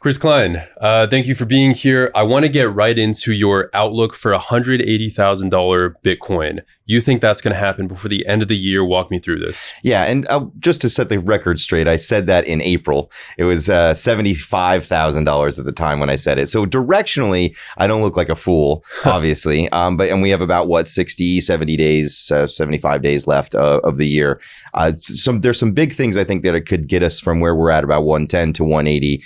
Chris Kline, thank you for being here. I want to get right into your outlook for $180,000 Bitcoin. You think that's going to happen before the end of the year? Walk me through this. Yeah, and just to set the record straight, I said that in April. It was $75,000 at the time when I said it. So directionally, I don't look like a fool, obviously. But we have about 60, 70 days, 75 days left of the year. There's some big things I think that it could get us from where we're at about 110 to 180.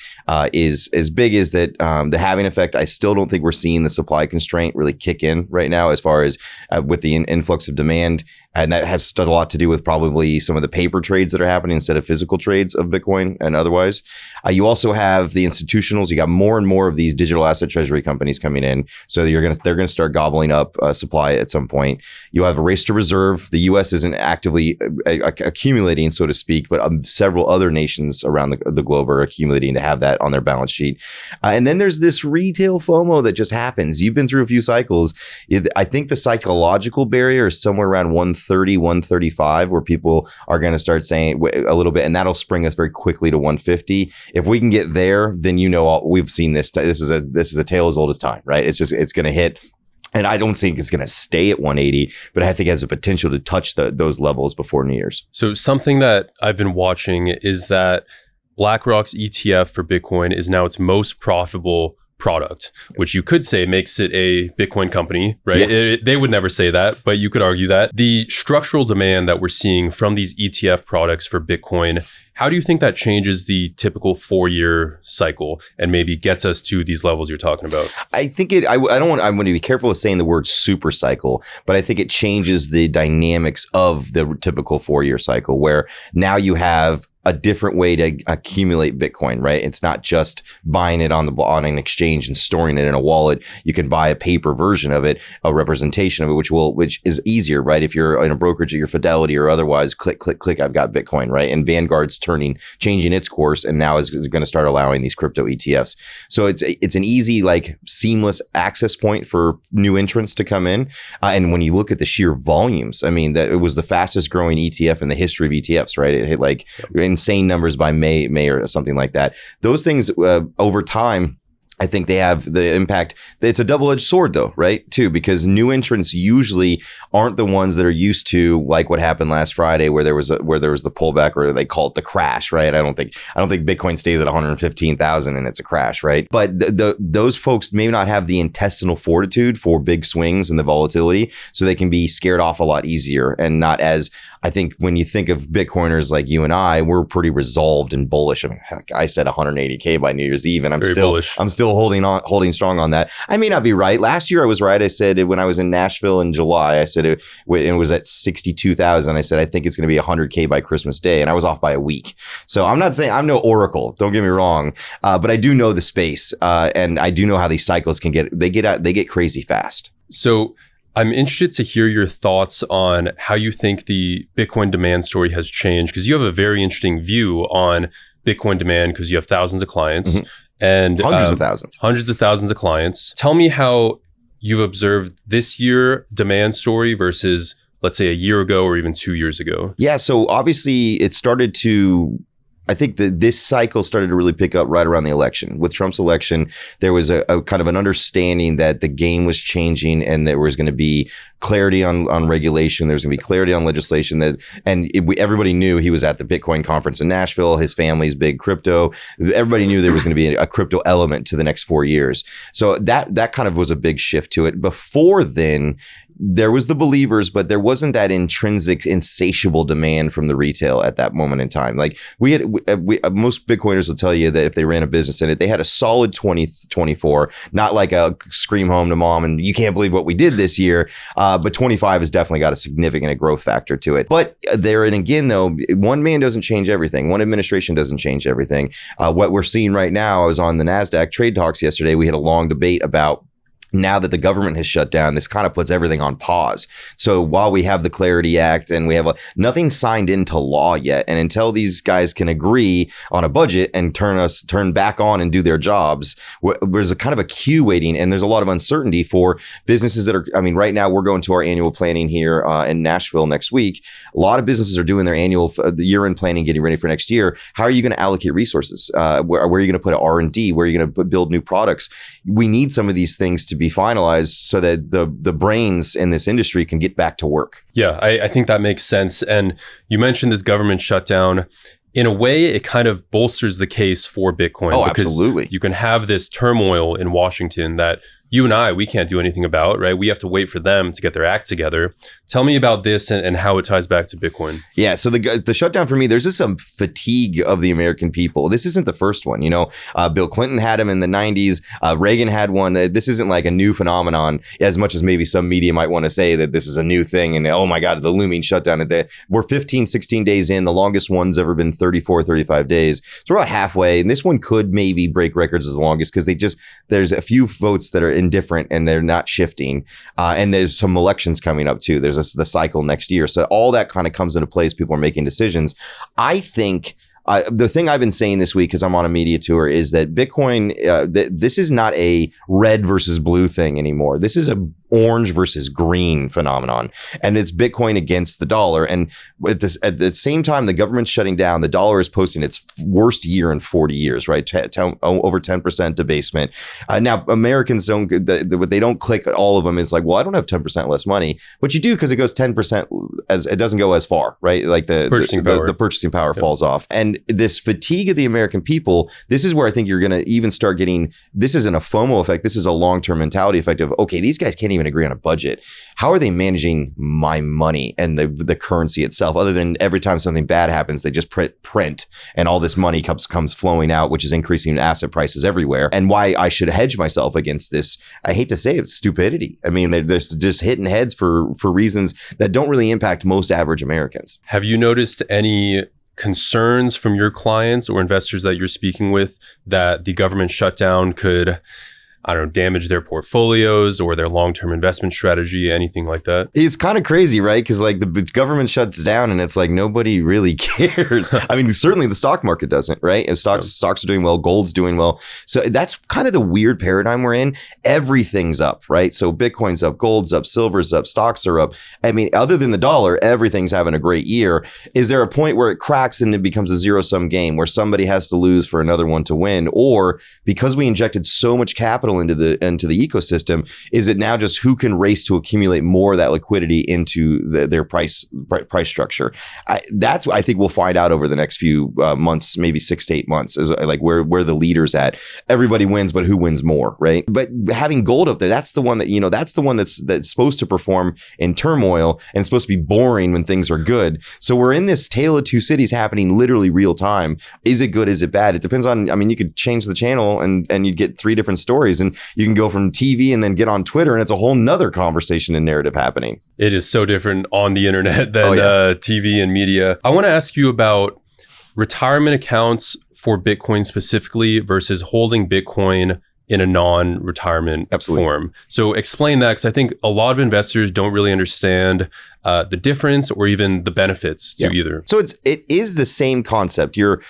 Is as big as that the halving effect. I still don't think we're seeing the supply constraint really kick in right now as far as with the influx of demand. And that has a lot to do with probably some of the paper trades that are happening instead of physical trades of Bitcoin and otherwise. You also have the institutionals. You got more and more of these digital asset treasury companies coming in. So they're going to start gobbling up supply at some point. You'll have a race to reserve. The U.S. isn't actively accumulating, so to speak, but several other nations around the globe are accumulating to have that on their balance sheet. And then there's this retail FOMO that just happens. You've been through a few cycles. I think the psychological barrier is somewhere around 130, 135, where people are going to start saying a little bit, and that'll spring us very quickly to 150. If we can get there, then we've seen this. This is a tale as old as time, right? It's going to hit. And I don't think it's going to stay at 180, but I think it has the potential to touch those levels before New Year's. So something that I've been watching is that BlackRock's ETF for Bitcoin is now its most profitable product, which you could say makes it a Bitcoin company, right? Yeah. They would never say that, but you could argue that. The structural demand that we're seeing from these ETF products for Bitcoin, how do you think that changes the typical 4-year cycle and maybe gets us to these levels you're talking about? I think I want to be careful of saying the word super cycle, but I think it changes the dynamics of the typical 4-year cycle, where now you have a different way to accumulate Bitcoin, right? It's not just buying it on an exchange and storing it in a wallet. You can buy a paper version of it, a representation of it, which is easier, right? If you're in a brokerage at your Fidelity or otherwise, click, I've got Bitcoin, right? And Vanguard's changing its course, and now is going to start allowing these crypto ETFs. So it's an easy, seamless access point for new entrants to come in. And when you look at the sheer volumes, I mean, that it was the fastest growing ETF in the history of ETFs, right? It hit insane numbers by May or something like that. Those things over time, I think they have the impact. It's a double-edged sword though, right? Too, because new entrants usually aren't the ones that are used to like what happened last Friday where there was the pullback, or they call it the crash, right? I don't think Bitcoin stays at 115,000 and it's a crash, right? But those folks may not have the intestinal fortitude for big swings and the volatility, so they can be scared off a lot easier, and not as, I think when you think of Bitcoiners like you and I, we're pretty resolved and bullish. I mean, heck, I said 180K by New Year's Eve, and I'm still holding strong on that. I may not be right. Last year I was right. I said when I was in Nashville in July, I said it was at 62,000. I said, I think it's going to be 100K by Christmas Day. And I was off by a week. So I'm not saying I'm no oracle. Don't get me wrong. But I do know the space. And I do know how these cycles can get crazy fast. So I'm interested to hear your thoughts on how you think the Bitcoin demand story has changed, because you have a very interesting view on Bitcoin demand because you have thousands of clients. Mm-hmm. And hundreds of thousands of clients. Tell me how you've observed this year demand story versus, let's say, a year ago or even 2 years ago. Yeah. So obviously it started to, I think that this cycle started to really pick up right around the election. With Trump's election, there was a kind of an understanding that the game was changing and there was going to be clarity on regulation. There was going to be clarity on legislation. Everybody knew he was at the Bitcoin conference in Nashville. His family's big crypto. Everybody knew there was going to be a crypto element to the next 4 years. So that kind of was a big shift to it. Before then, there was the believers, but there wasn't that intrinsic, insatiable demand from the retail at that moment in time. Like most Bitcoiners will tell you that if they ran a business in it, they had a solid 2024, not like a scream home to mom and you can't believe what we did this year. But 25 has definitely got a significant growth factor to it. But there and again, though, one man doesn't change everything. One administration doesn't change everything. What we're seeing right now, I was on the NASDAQ trade talks yesterday. We had a long debate about now that the government has shut down, this kind of puts everything on pause. So while we have the Clarity Act and we have nothing signed into law yet, and until these guys can agree on a budget and turn back on and do their jobs, there's a kind of a queue waiting, and there's a lot of uncertainty for businesses that are, I mean, right now we're going to our annual planning here in Nashville next week. A lot of businesses are doing their annual year-end planning, getting ready for next year. How are you going to allocate resources? Where are you going to put R&D? Where are you going to build new products? We need some of these things to be finalized so that the brains in this industry can get back to work. Yeah, I think that makes sense. And you mentioned this government shutdown. In a way, it kind of bolsters the case for Bitcoin. Oh, because absolutely. You can have this turmoil in Washington that you and we can't do anything about, right? We have to wait for them to get their act together. Tell me about this and how it ties back to Bitcoin. Yeah, so the shutdown for me, there's just some fatigue of the American people. This isn't the first one. Bill Clinton had him in the 90s. Reagan had one. This isn't like a new phenomenon, as much as maybe some media might want to say that this is a new thing. And oh my God, the looming shutdown. We're 15, 16 days in. The longest one's ever been 34, 35 days. So we're about halfway. And this one could maybe break records as the longest because there's a few votes that are indifferent and they're not shifting. And there's some elections coming up too. There's the cycle next year. So all that kind of comes into place. People are making decisions. I think the thing I've been saying this week, because I'm on a media tour, is that Bitcoin, this is not a red versus blue thing anymore. This is a orange versus green phenomenon. And it's Bitcoin against the dollar. And at the same time, the government's shutting down, the dollar is posting its worst year in 40 years, right? Over 10% debasement. Now, Americans they don't click, all of them is like, well, I don't have 10% less money. But you do, because it goes 10% as it doesn't go as far, right? Like the purchasing power falls off. And this fatigue of the American people, this is where I think you're going to even start getting, this isn't a FOMO effect. This is a long-term mentality effect of, okay, these guys can't even agree on a budget. How are they managing my money and the currency itself, other than every time something bad happens, they just print and all this money comes flowing out, which is increasing asset prices everywhere. And why I should hedge myself against this, I hate to say it, stupidity. I mean, they're just hitting heads for reasons that don't really impact most average Americans. Have you noticed any concerns from your clients or investors that you're speaking with that the government shutdown could, damage their portfolios or their long-term investment strategy, anything like that? It's kind of crazy, right? Because like the government shuts down and it's like nobody really cares. I mean, certainly the stock market doesn't, right? If stocks are doing well, gold's doing well. So that's kind of the weird paradigm we're in. Everything's up, right? So Bitcoin's up, gold's up, silver's up, stocks are up. I mean, other than the dollar, everything's having a great year. Is there a point where it cracks and it becomes a zero-sum game where somebody has to lose for another one to win? Or because we injected so much capital into the ecosystem, is it now just who can race to accumulate more of that liquidity into their price structure? That's what I think we'll find out over the next few months, maybe 6 to 8 months, is like where the leader's at. Everybody wins, but who wins more, right? But having gold up there, that's the one that, that's the one that's supposed to perform in turmoil and supposed to be boring when things are good. So we're in this tale of two cities happening literally real time. Is it good? Is it bad? It depends on, you could change the channel and you'd get 3 different stories, and you can go from TV and then get on Twitter and it's a whole nother conversation and narrative happening. It is so different on the internet than TV and media. I want to ask you about retirement accounts for Bitcoin specifically versus holding Bitcoin in a non-retirement form. So explain that, because I think a lot of investors don't really understand the difference or even the benefits to either. So it is the same concept. You're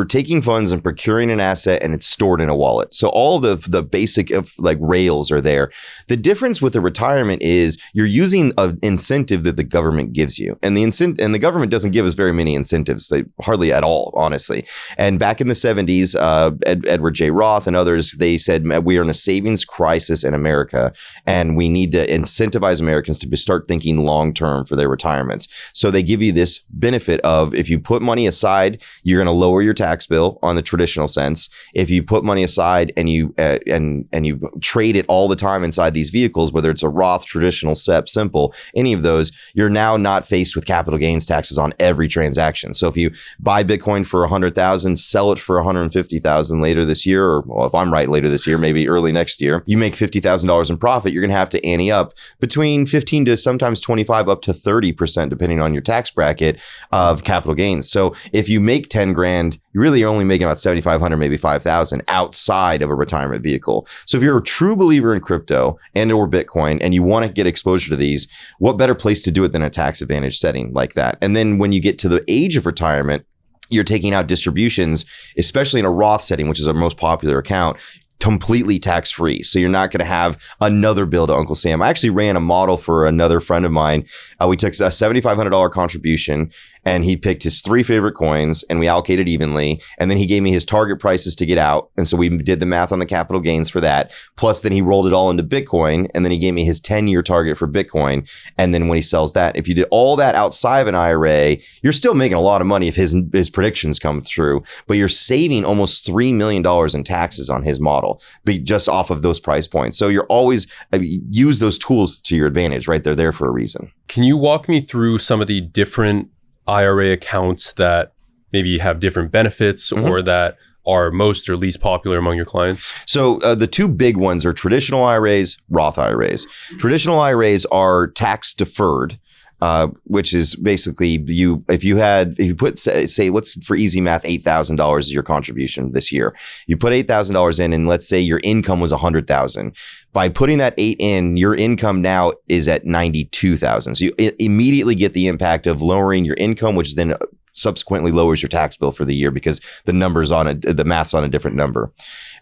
taking funds and procuring an asset, and it's stored in a wallet. So all the basic rails are there. The difference with the retirement is you're using an incentive that the government gives you, and the government doesn't give us very many incentives, hardly at all, honestly. And back in the 70s, Edward J. Roth and others, they said we are in a savings crisis in America, and we need to incentivize Americans to start thinking long term for their retirements. So they give you this benefit of, if you put money aside, you're going to lower your tax bill on the traditional sense. If you put money aside and you trade it all the time inside these vehicles, whether it's a Roth, traditional, SEP, simple, any of those, you're now not faced with capital gains taxes on every transaction. So if you buy Bitcoin for 100,000, sell it for 150,000 later this year, or if I'm right, later this year, maybe early next year, you make $50,000 in profit, you're going to have to ante up between 15 to sometimes 25 25 up to 30%, depending on your tax bracket of capital gains. So if you make 10 grand, you really are only making about 7,500, maybe 5,000 outside of a retirement vehicle. So if you're a true believer in crypto and or Bitcoin and you want to get exposure to these, what better place to do it than a tax advantage setting like that? And then when you get to the age of retirement, you're taking out distributions, especially in a Roth setting, which is our most popular account, completely tax-free. So you're not going to have another bill to Uncle Sam. I actually ran a model for another friend of mine. We took a $7,500 contribution and he picked his 3 favorite coins and we allocated evenly. And then he gave me his target prices to get out. And so we did the math on the capital gains for that. Plus then he rolled it all into Bitcoin. And then he gave me his 10-year target for Bitcoin. And then when he sells that, if you did all that outside of an IRA, you're still making a lot of money if his predictions come through, but you're saving almost $3 million in taxes on his model, just off of those price points. So you're always use those tools to your advantage, right? They're there for a reason. Can you walk me through some of the different IRA accounts that maybe have different benefits or that are most or least popular among your clients? So the 2 big ones are traditional IRAs, Roth IRAs. Traditional IRAs are tax deferred. Which is basically if you put, say, let's, for easy math, $8,000 is your contribution this year. You put $8,000 in, and let's say your income was $100,000. By putting that 8 in, your income now is at $92,000. So you immediately get the impact of lowering your income, which then subsequently lowers your tax bill for the year because the math's on a different number.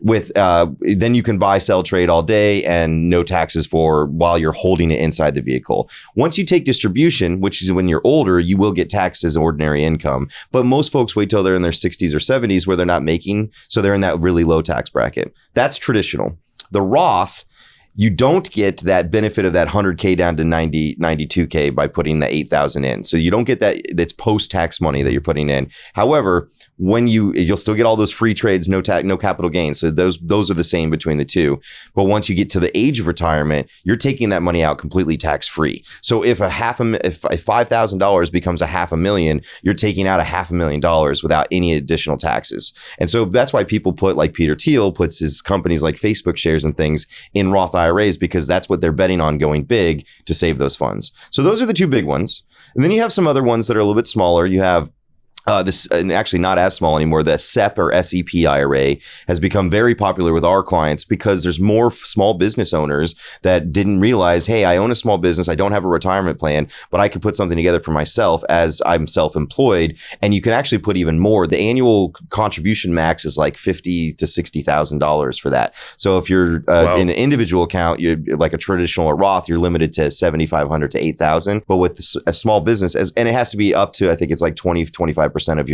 With then you can buy, sell, trade all day and no taxes for while you're holding it inside the vehicle. Once you take distribution, which is when you're older, you will get taxed as ordinary income. But most folks wait till they're in their 60s or 70s where they're not making, so they're in that really low tax bracket. That's traditional. The Roth, you don't get that benefit of that 100K down to 92K by putting the 8,000 in. So you don't get that. That's post-tax money that you're putting in. However, when you'll still get all those free trades, no capital gains. So those are the same between the two. But once you get to the age of retirement, you're taking that money out completely tax-free. So if $5,000 becomes $500,000, you're taking out $500,000 without any additional taxes. And so that's why people put, like Peter Thiel puts his companies like Facebook shares and things in Roth IRAs, because that's what they're betting on going big to save those funds. So those are the 2 big ones. And then you have some other ones that are a little bit smaller. You have this, and actually not as small anymore, the SEP or SEP IRA has become very popular with our clients because there's more small business owners that didn't realize, hey, I own a small business. I don't have a retirement plan, but I could put something together for myself as I'm self-employed. And you can actually put even more. The annual contribution max is like $50,000 to $60,000 for that. So if you're in an individual account, you're like a traditional or Roth, you're limited to $7,500 to $8,000. But with a small business, and it has to be up to, I think it's like 25% of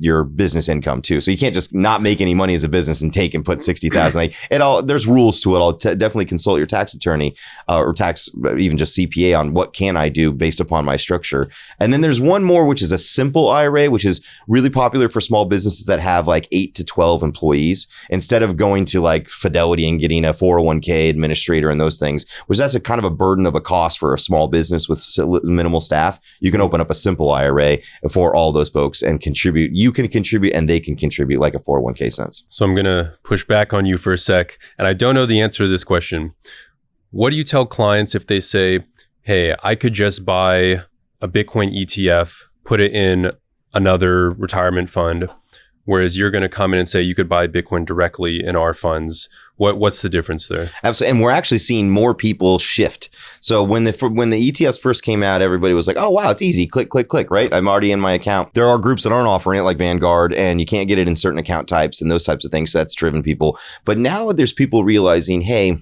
your business income too. So you can't just not make any money as a business and take and put 60,000. Like there's rules to it. I'll definitely consult your tax attorney or even just CPA on what can I do based upon my structure. And then there's one more, which is a simple IRA, which is really popular for small businesses that have like 8 to 12 employees. Instead of going to like Fidelity and getting a 401k administrator and those things, which that's a kind of a burden of a cost for a small business with minimal staff, you can open up a simple IRA for all those folks and contribute. You can contribute and they can contribute like a 401k sense. So I'm going to push back on you for a sec. And I don't know the answer to this question. What do you tell clients if they say, hey, I could just buy a Bitcoin ETF, put it in another retirement fund, whereas you're going to come in and say you could buy Bitcoin directly in our funds? What's the difference there? Absolutely. And we're actually seeing more people shift. So when the ETFs first came out, everybody was like, oh, wow, it's easy. Click, click, click, right? I'm already in my account. There are groups that aren't offering it, like Vanguard, and you can't get it in certain account types and those types of things. So that's driven people. But now there's people realizing, hey,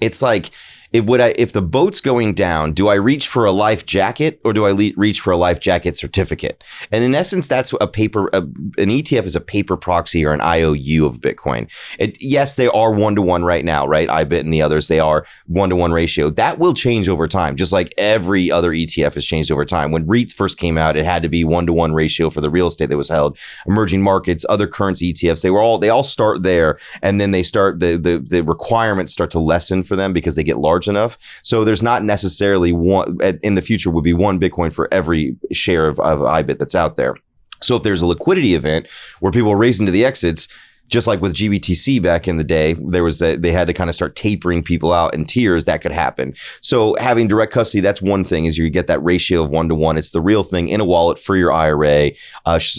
it's like, if the boat's going down, do I reach for a life jacket or do I reach for a life jacket certificate? And in essence, that's an ETF is a paper proxy or an IOU of Bitcoin. Yes, they are 1-to-1 right now, right? IBIT and the others, they are 1-to-1 ratio. That will change over time, just like every other ETF has changed over time. When REITs first came out, it had to be 1-to-1 ratio for the real estate that was held. Emerging markets, other currency ETFs, they all start there, and then they start the requirements start to lessen for them because they get large enough. So there's not necessarily one in the future would be one Bitcoin for every share of IBIT that's out there. So if there's a liquidity event where people are racing to the exits, just like with GBTC back in the day, they had to kind of start tapering people out in tiers. That could happen. So having direct custody, that's one thing, is you get that ratio of 1-to-1. It's the real thing in a wallet for your IRA,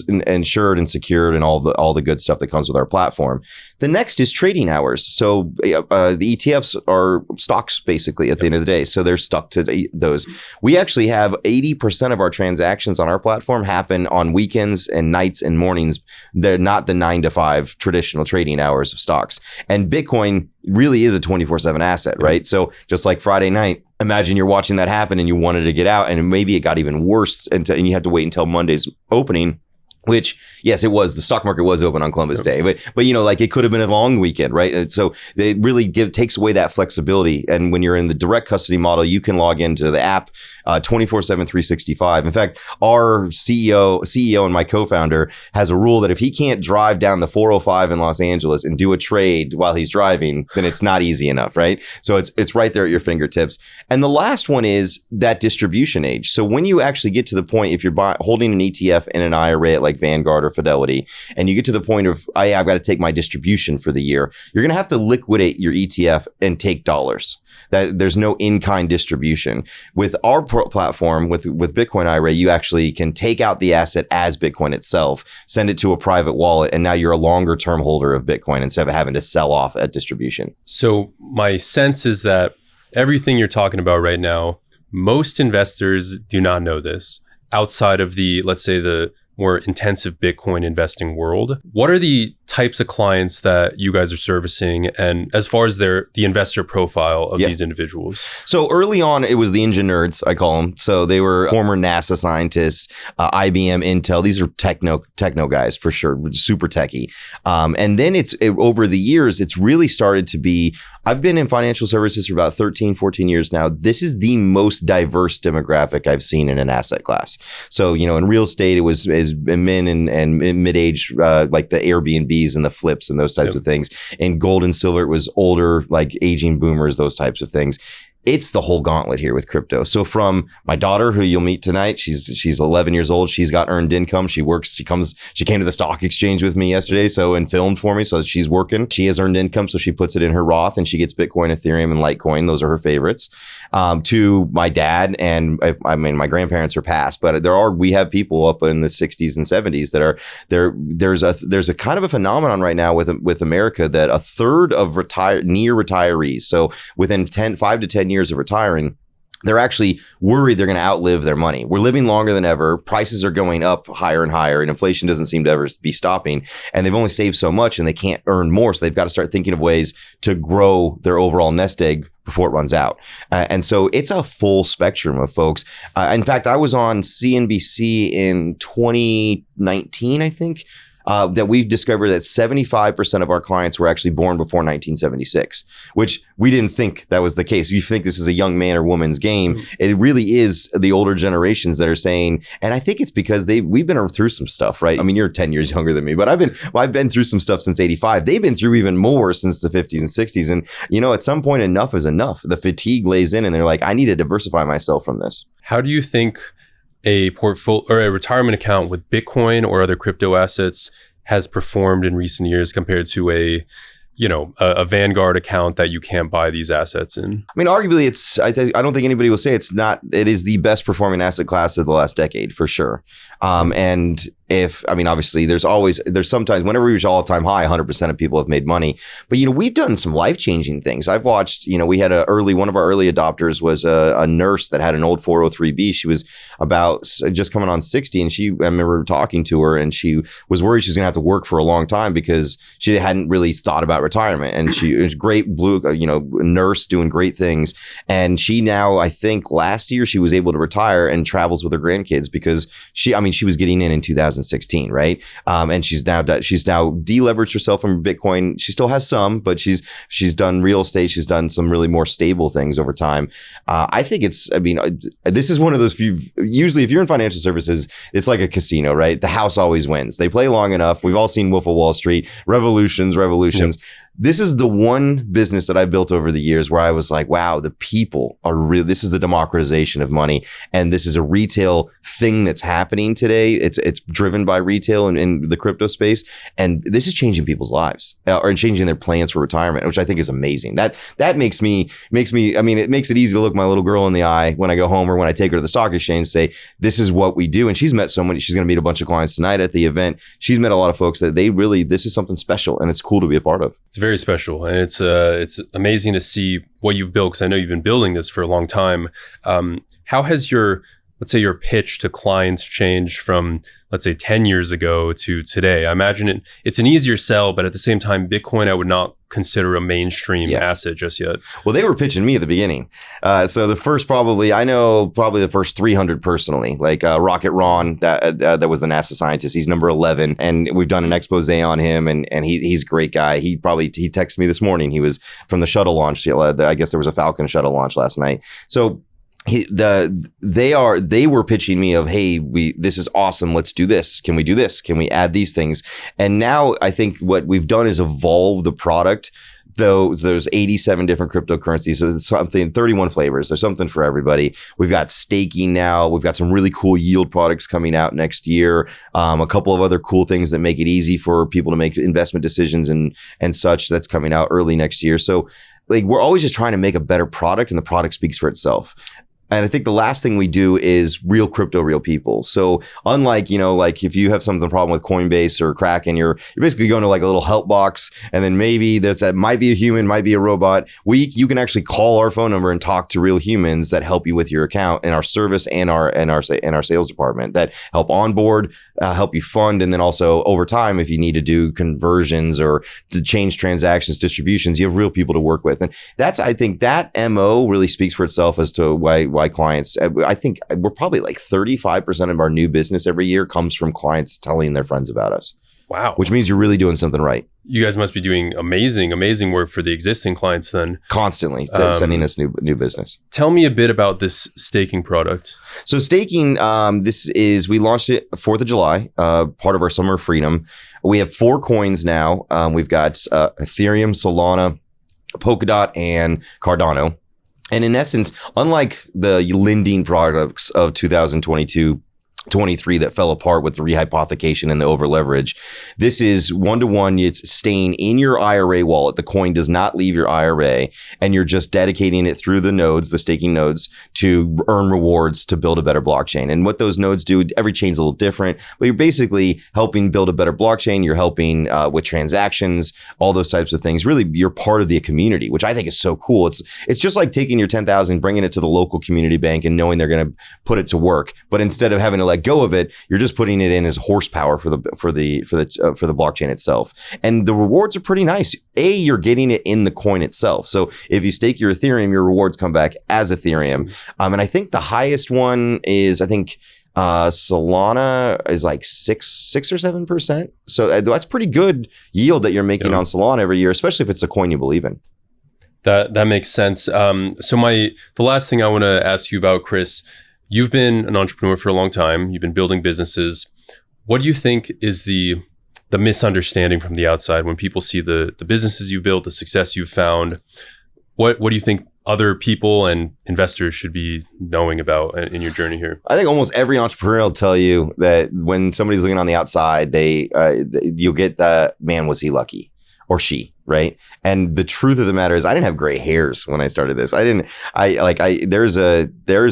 insured and secured, and all the good stuff that comes with our platform. The next is trading hours. So the ETFs are stocks basically at the end of the day. So they're stuck to those. We actually have 80% of our transactions on our platform happen on weekends and nights and mornings. They're not the 9 to 5 traditional trading hours of stocks. And Bitcoin really is a 24/7 asset, right? So just like Friday night, imagine you're watching that happen and you wanted to get out, and maybe it got even worse and you had to wait until Monday's opening. Which, yes, it was. The stock market was open on Columbus Day, but like it could have been a long weekend, right? And so they really takes away that flexibility. And when you're in the direct custody model, you can log into the app 24/7, 365. In fact, our CEO and my co-founder has a rule that if he can't drive down the 405 in Los Angeles and do a trade while he's driving, then it's not easy enough, right? So it's right there at your fingertips. And the last one is that distribution age. So when you actually get to the point, if you're holding an ETF in an IRA at like Vanguard or Fidelity, and you get to the point of, I've got to take my distribution for the year, you're going to have to liquidate your ETF and take dollars. That there's no in-kind distribution. With our platform, with Bitcoin IRA, you actually can take out the asset as Bitcoin itself, send it to a private wallet, and now you're a longer term holder of Bitcoin instead of having to sell off at distribution. So my sense is that everything you're talking about right now, most investors do not know this outside of the, let's say, the more intensive Bitcoin investing world. What are the types of clients that you guys are servicing, and as far as the investor profile of these individuals? So early on, it was the engine nerds, I call them. So they were former NASA scientists, IBM, Intel. These are techno guys for sure, super techie. And then over the years, it's really started to be, I've been in financial services for about 13, 14 years now. This is the most diverse demographic I've seen in an asset class. So, in real estate, it was men and mid-age, like the Airbnbs and the flips and those types of things. In gold and silver, it was older, like aging boomers, those types of things. It's the whole gauntlet here with crypto. So from my daughter, who you'll meet tonight, she's 11 years old. She's got earned income. She works. She came to the stock exchange with me yesterday, and filmed for me. So she's working. She has earned income, so she puts it in her Roth, and she gets Bitcoin, Ethereum, and Litecoin. Those are her favorites. To my dad, and my grandparents are passed, but we have people up in the 60s and 70s that are there. There's a kind of a phenomenon right now with America that a third of near retirees, so within 5 to 10 years of retiring, they're actually worried they're going to outlive their money. We're living longer than ever. Prices are going up higher and higher, and inflation doesn't seem to ever be stopping. And they've only saved so much, and they can't earn more. So they've got to start thinking of ways to grow their overall nest egg before it runs out. And so it's a full spectrum of folks. In fact, I was on CNBC in 2019, I think. That we've discovered that 75% of our clients were actually born before 1976, which we didn't think that was the case. You think this is a young man or woman's game. It really is the older generations that are saying, and I think it's because we've been through some stuff, right? I mean, you're 10 years younger than me, but I've been through some stuff since 85. They've been through even more since the 50s and 60s. And, at some point, enough is enough. The fatigue lays in, and they're like, I need to diversify myself from this. How do you think a portfolio or a retirement account with Bitcoin or other crypto assets has performed in recent years compared to a Vanguard account that you can't buy these assets in? I mean, arguably, I don't think anybody will say it's not. It is the best performing asset class of the last decade for sure. And obviously there's sometimes whenever we reach all-time high, 100% of people have made money. But, we've done some life-changing things. I've watched, we had one of our early adopters was a nurse that had an old 403B. She was about just coming on 60. And I remember talking to her, and she was worried she was going to have to work for a long time because she hadn't really thought about retirement. And she was great nurse doing great things. And she now, I think last year, she was able to retire and travels with her grandkids because she was getting in 2016, right? And she's now deleveraged herself from Bitcoin. She still has some, but she's done real estate. She's done some really more stable things over time. I think this is one of those few, usually if you're in financial services, it's like a casino, right? The house always wins. They play long enough. We've all seen Wolf of Wall Street, revolutions. Yep. this is the one business that I built over the years where I was like, wow, the people are real. This is the democratization of money. And this is a retail thing that's happening today. It's driven by retail and in the crypto space. And this is changing people's lives or changing their plans for retirement, which I think is amazing. That makes me, I mean, it makes it easy to look my little girl in the eye when I go home or when I take her to the stock exchange and say, this is what we do. And she's met so many, she's going to meet a bunch of clients tonight at the event. She's met a lot of folks that this is something special and it's cool to be a part of. It's very special, and it's amazing to see what you've built, because I know you've been building this for a long time. How has let's say your pitch to clients changed from, let's say, 10 years ago to today? I imagine it's an easier sell, but at the same time, Bitcoin I would not consider a mainstream asset just yet. Well, they were pitching me at the beginning. So the first I know the first 300 personally, like Rocket Ron, that was the NASA scientist. He's number 11. And we've done an expose on him, and he's a great guy. He texted me this morning. He was from the shuttle launch. I guess there was a Falcon shuttle launch last night. So they were pitching me of, hey, this is awesome. Let's do this. Can we do this? Can we add these things? And now I think what we've done is evolve the product. There's 87 different cryptocurrencies. So it's something, 31 flavors. There's something for everybody. We've got staking now. We've got some really cool yield products coming out next year. A couple of other cool things that make it easy for people to make investment decisions and such. That's coming out early next year. So like, we're always just trying to make a better product, and the product speaks for itself. And I think the last thing we do is real crypto, real people. So unlike, like if you have some problem with Coinbase or Kraken, you're basically going to like a little help box, and then maybe that might be a human, might be a robot. You can actually call our phone number and talk to real humans that help you with your account, and our service and our sales department that help onboard, help you fund, and then also over time, if you need to do conversions or to change transactions, distributions, you have real people to work with. And I think that MO really speaks for itself as to why clients, I think we're probably like 35% of our new business every year comes from clients telling their friends about us. Wow. Which means you're really doing something right. You guys must be doing amazing work for the existing clients then. Constantly sending us new business. Tell me a bit about this staking product. So staking, we launched it 4th of July, part of our Summer of Freedom. We have 4 coins now. We've got Ethereum, Solana, Polkadot, and Cardano. And in essence, unlike the lending products of 2022, 23 that fell apart with the rehypothecation and the over leverage. This is one-to-one. It's staying in your IRA wallet. The coin does not leave your IRA, and you're just dedicating it through the nodes, the staking nodes, to earn rewards to build a better blockchain. And what those nodes do, every chain's a little different, but you're basically helping build a better blockchain. You're helping with transactions, all those types of things. Really, you're part of the community, which I think is so cool. It's just like taking your 10,000, bringing it to the local community bank and knowing they're going to put it to work. But instead of having to let go of it, you're just putting it in as horsepower for the blockchain itself. And the rewards are pretty nice. You're getting it in the coin itself. So if you stake your Ethereum, your rewards come back as Ethereum. And I think the highest one is, Solana is like 6 or 7%. So that's pretty good yield that you're making on Solana every year, especially if it's a coin you believe in. That makes sense. So the last thing I want to ask you about, Chris, you've been an entrepreneur for a long time. You've been building businesses. What do you think is the misunderstanding from the outside when people see the businesses you've built, the success you've found? What do you think other people and investors should be knowing about in your journey here? I think almost every entrepreneur will tell you that when somebody's looking on the outside, you'll get the, man, was he lucky, or she, right? And the truth of the matter is, I didn't have gray hairs when I started this. There's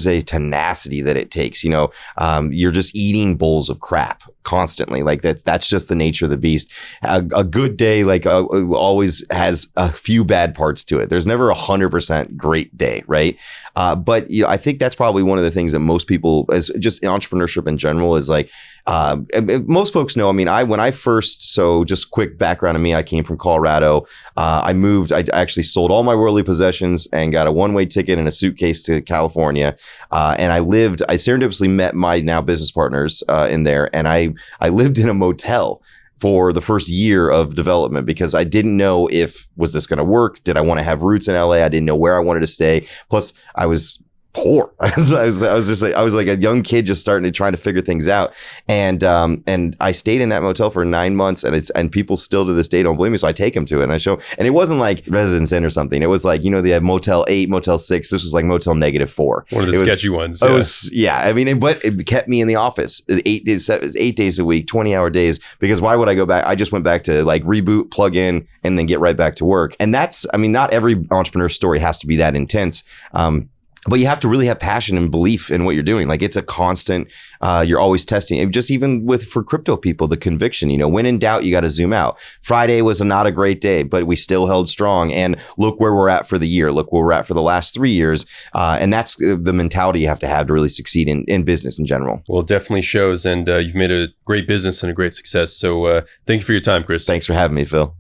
a tenacity that it takes, you're just eating bowls of crap constantly. Like that's just the nature of the beast. A good day, always has a few bad parts to it. There's never 100% great day, right? But I think that's probably one of the things that most people, as just in entrepreneurship in general, is like, most folks know. So just quick background on me, I came from Colorado. I moved, I actually sold all my worldly possessions and got a one-way ticket and a suitcase to California. And I serendipitously met my now business partners in there. And I lived in a motel for the first year of development because I didn't know was this going to work? Did I want to have roots in LA? I didn't know where I wanted to stay. Plus I was poor. I was like a young kid just starting to try to figure things out. And I stayed in that motel for 9 months, and people still to this day don't believe me. So I take them to it and I show, and it wasn't like Residence Inn or something. It was like, they have Motel 8, Motel 6. This was like Motel -4. One of the sketchy ones. Yeah. It was, I mean, but it kept me in the office 8 days a week, 20-hour days, because why would I go back? I just went back to like reboot, plug in, and then get right back to work. And that's, I mean, not every entrepreneur story has to be that intense. But you have to really have passion and belief in what you're doing. Like it's a constant, you're always testing. And just even for crypto people, the conviction, when in doubt, you got to zoom out. Friday was not a great day, but we still held strong. And look where we're at for the year. Look where we're at for the last 3 years. And that's the mentality you have to really succeed in business in general. Well, it definitely shows. And you've made a great business and a great success. So thank you for your time, Chris. Thanks for having me, Phil.